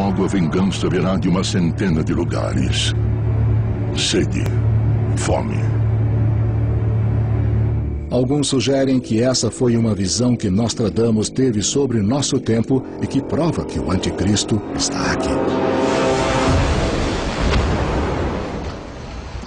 logo a vingança virá de uma centena de lugares. Sede, fome. Alguns sugerem que essa foi uma visão que Nostradamus teve sobre nosso tempo e que prova que o anticristo está aqui.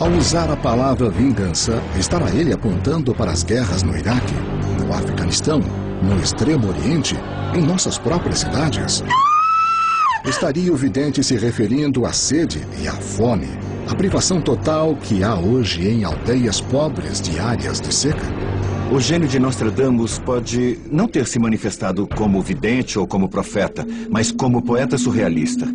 Ao usar a palavra vingança, estará ele apontando para as guerras no Iraque, no Afeganistão, no Extremo Oriente, em nossas próprias cidades? Estaria o vidente se referindo à sede e à fome, a privação total que há hoje em aldeias pobres de áreas de seca? O gênio de Nostradamus pode não ter se manifestado como vidente ou como profeta, mas como poeta surrealista.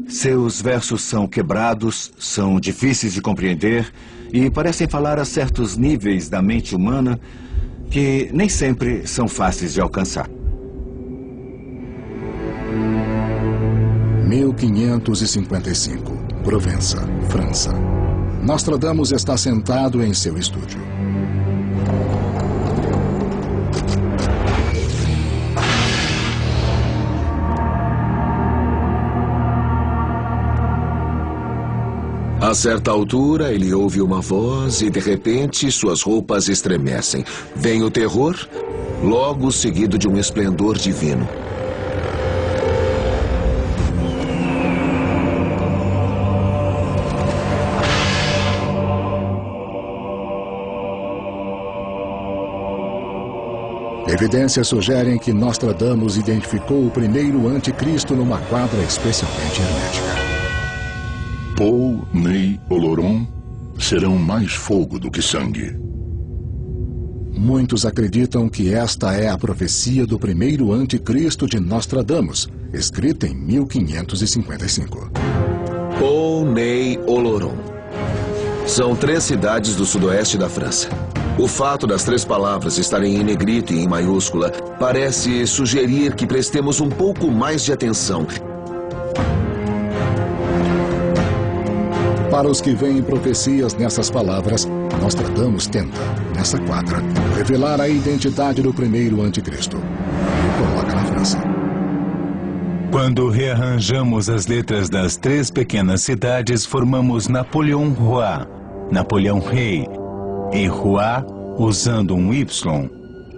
Seus versos são quebrados, são difíceis de compreender e parecem falar a certos níveis da mente humana que nem sempre são fáceis de alcançar. 1555, Provença, França. Nostradamus está sentado em seu estúdio. A certa altura, ele ouve uma voz e, de repente, suas roupas estremecem. Vem o terror, logo seguido de um esplendor divino. Evidências sugerem que Nostradamus identificou o primeiro anticristo numa quadra especialmente hermética. Paul, Ney, Oloron serão mais fogo do que sangue. Muitos acreditam que esta é a profecia do primeiro anticristo de Nostradamus, escrita em 1555. Paul, Ney, Oloron. São 3 cidades do sudoeste da França. O fato das 3 palavras estarem em negrito e em maiúscula parece sugerir que prestemos um pouco mais de atenção. Para os que veem profecias nessas palavras, Nostradamus tenta, nessa quadra, revelar a identidade do primeiro anticristo. E coloca na França. Quando rearranjamos as letras das 3 pequenas cidades, formamos Napoleão Roi, Napoleão Rei, e Roi usando um Y,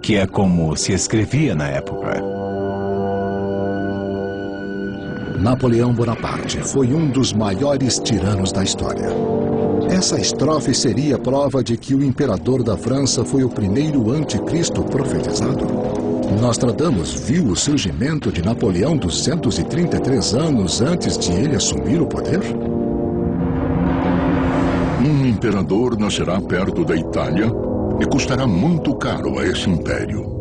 que é como se escrevia na época. Napoleão Bonaparte foi um dos maiores tiranos da história. Essa estrofe seria prova de que o imperador da França foi o primeiro anticristo profetizado. Nostradamus viu o surgimento de Napoleão 233 anos antes de ele assumir o poder? Um imperador nascerá perto da Itália e custará muito caro a esse império.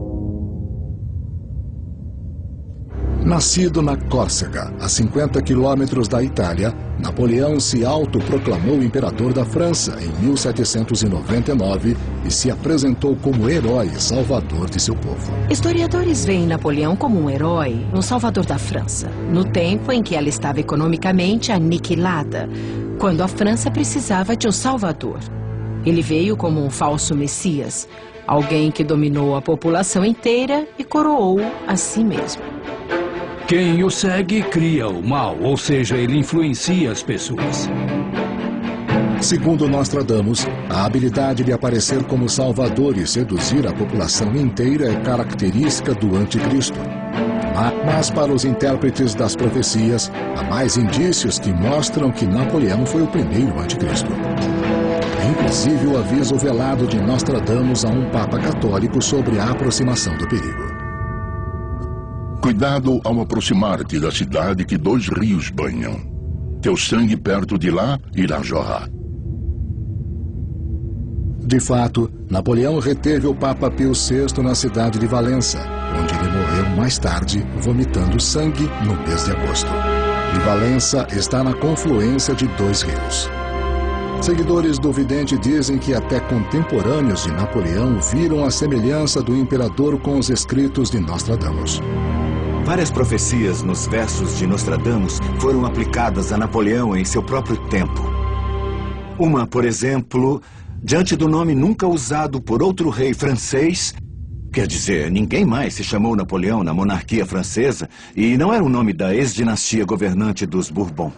Nascido na Córcega, a 50 quilômetros da Itália, Napoleão se autoproclamou imperador da França em 1799 e se apresentou como herói e salvador de seu povo. Historiadores veem Napoleão como um herói, um salvador da França, no tempo em que ela estava economicamente aniquilada, quando a França precisava de um salvador. Ele veio como um falso messias, alguém que dominou a população inteira e coroou a si mesmo. Quem o segue cria o mal, ou seja, ele influencia as pessoas. Segundo Nostradamus, a habilidade de aparecer como salvador e seduzir a população inteira é característica do anticristo. Mas para os intérpretes das profecias, há mais indícios que mostram que Napoleão foi o primeiro anticristo. Inclusive o aviso velado de Nostradamus a um papa católico sobre a aproximação do perigo. Cuidado ao aproximar-te da cidade que 2 rios banham. Teu sangue perto de lá irá jorrar. De fato, Napoleão reteve o Papa Pio VI na cidade de Valença, onde ele morreu mais tarde, vomitando sangue no mês de agosto. E Valença está na confluência de 2 rios. Seguidores do vidente dizem que até contemporâneos de Napoleão viram a semelhança do imperador com os escritos de Nostradamus. Várias profecias nos versos de Nostradamus foram aplicadas a Napoleão em seu próprio tempo. Uma, por exemplo, diante do nome nunca usado por outro rei francês, Quer dizer, ninguém mais se chamou Napoleão na monarquia francesa e não era o nome da ex-dinastia governante dos Bourbon.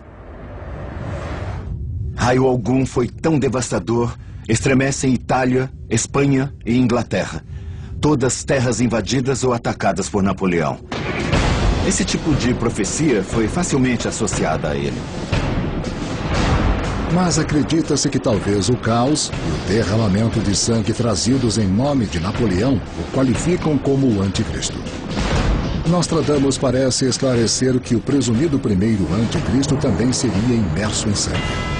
Raio algum foi tão devastador, estremecem Itália, Espanha e Inglaterra. Todas terras invadidas ou atacadas por Napoleão. Esse tipo de profecia foi facilmente associada a ele. Mas acredita-se que talvez o caos e o derramamento de sangue trazidos em nome de Napoleão o qualificam como o anticristo. Nostradamus parece esclarecer que o presumido primeiro anticristo também seria imerso em sangue.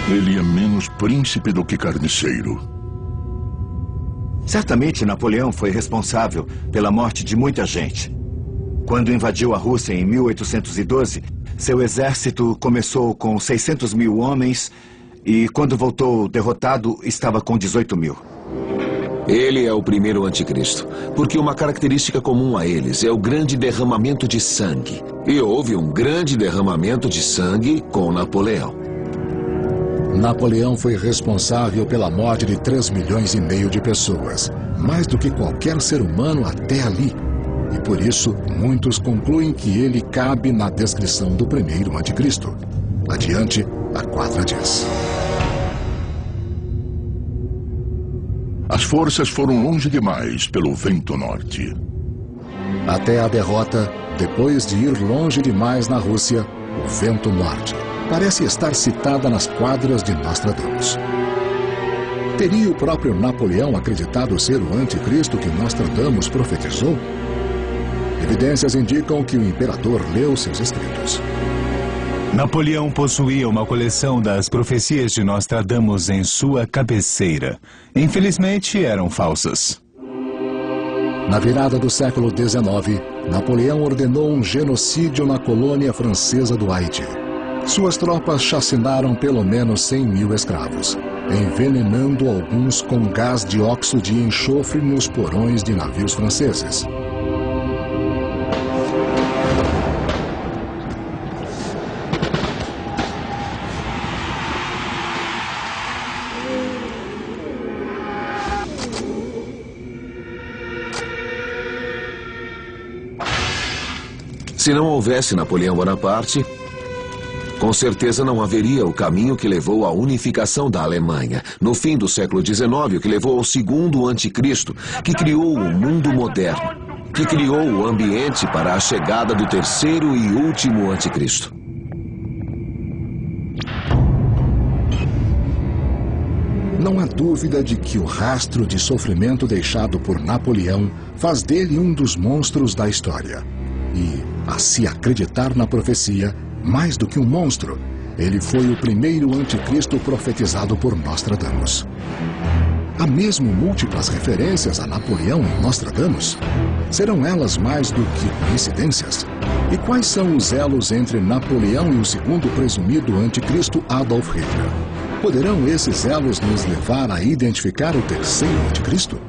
Ele é menos príncipe do que carniceiro. Certamente Napoleão foi responsável pela morte de muita gente. Quando invadiu a Rússia em 1812, seu exército começou com 600 mil homens e quando voltou derrotado estava com 18 mil. Ele é o primeiro anticristo, porque uma característica comum a eles é o grande derramamento de sangue. E houve um grande derramamento de sangue com Napoleão. Napoleão foi responsável pela morte de 3,5 milhões de pessoas, mais do que qualquer ser humano até ali. E por isso, muitos concluem que ele cabe na descrição do primeiro anticristo. Adiante, a quadra diz. As forças foram longe demais pelo vento norte. Até a derrota, depois de ir longe demais na Rússia, o vento norte parece estar citada nas quadras de Nostradamus. Teria o próprio Napoleão acreditado ser o anticristo que Nostradamus profetizou? Evidências indicam que o imperador leu seus escritos. Napoleão possuía uma coleção das profecias de Nostradamus em sua cabeceira. Infelizmente, eram falsas. Na virada do século XIX, Napoleão ordenou um genocídio na colônia francesa do Haiti. Suas tropas chacinaram pelo menos 100 mil escravos, envenenando alguns com gás de óxido de enxofre nos porões de navios franceses. Se não houvesse Napoleão Bonaparte, com certeza não haveria o caminho que levou à unificação da Alemanha, no fim do século XIX, o que levou ao segundo anticristo, que criou o mundo moderno, que criou o ambiente para a chegada do terceiro e último anticristo. Não há dúvida de que o rastro de sofrimento deixado por Napoleão faz dele um dos monstros da história. E, a se acreditar na profecia, mais do que um monstro, ele foi o primeiro anticristo profetizado por Nostradamus. Há mesmo múltiplas referências a Napoleão em Nostradamus? Serão elas mais do que coincidências? E quais são os elos entre Napoleão e o segundo presumido anticristo Adolf Hitler? Poderão esses elos nos levar a identificar o terceiro anticristo?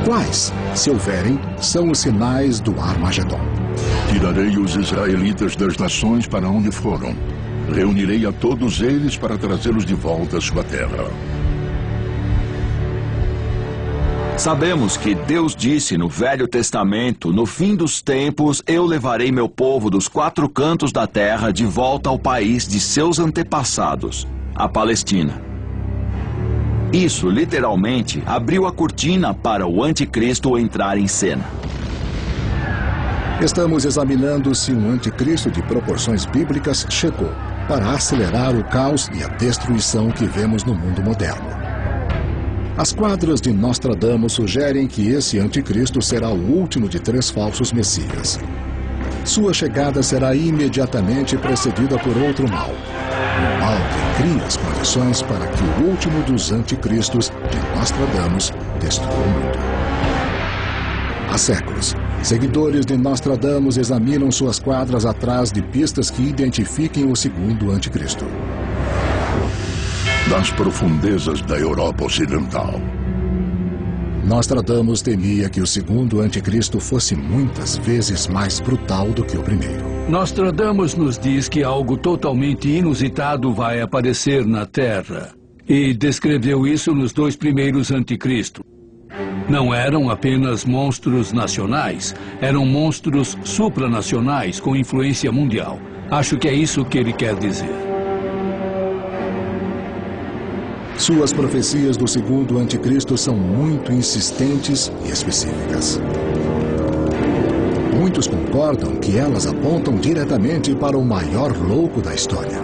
Quais, se houverem, são os sinais do Armagedon? Tirarei os israelitas das nações para onde foram. Reunirei a todos eles para trazê-los de volta à sua terra. Sabemos que Deus disse no Velho Testamento, no fim dos tempos, eu levarei meu povo dos 4 cantos da terra de volta ao país de seus antepassados, a Palestina. Isso, literalmente, abriu a cortina para o anticristo entrar em cena. Estamos examinando se um anticristo de proporções bíblicas chegou para acelerar o caos e a destruição que vemos no mundo moderno. As quadras de Nostradamus sugerem que esse anticristo será o último de 3 falsos messias. Sua chegada será imediatamente precedida por outro mal. O mal que cria as condições para que o último dos anticristos de Nostradamus destrua o mundo. Há séculos, seguidores de Nostradamus examinam suas quadras atrás de pistas que identifiquem o segundo anticristo. das profundezas da Europa Ocidental. Nostradamus temia que o segundo anticristo fosse muitas vezes mais brutal do que o primeiro. Nostradamus nos diz que algo totalmente inusitado vai aparecer na Terra. E descreveu isso nos 2 primeiros anticristos. Não eram apenas monstros nacionais, eram monstros supranacionais com influência mundial. Acho que é isso que ele quer dizer. Suas profecias do segundo anticristo são muito insistentes e específicas. Muitos concordam que elas apontam diretamente para o maior louco da história.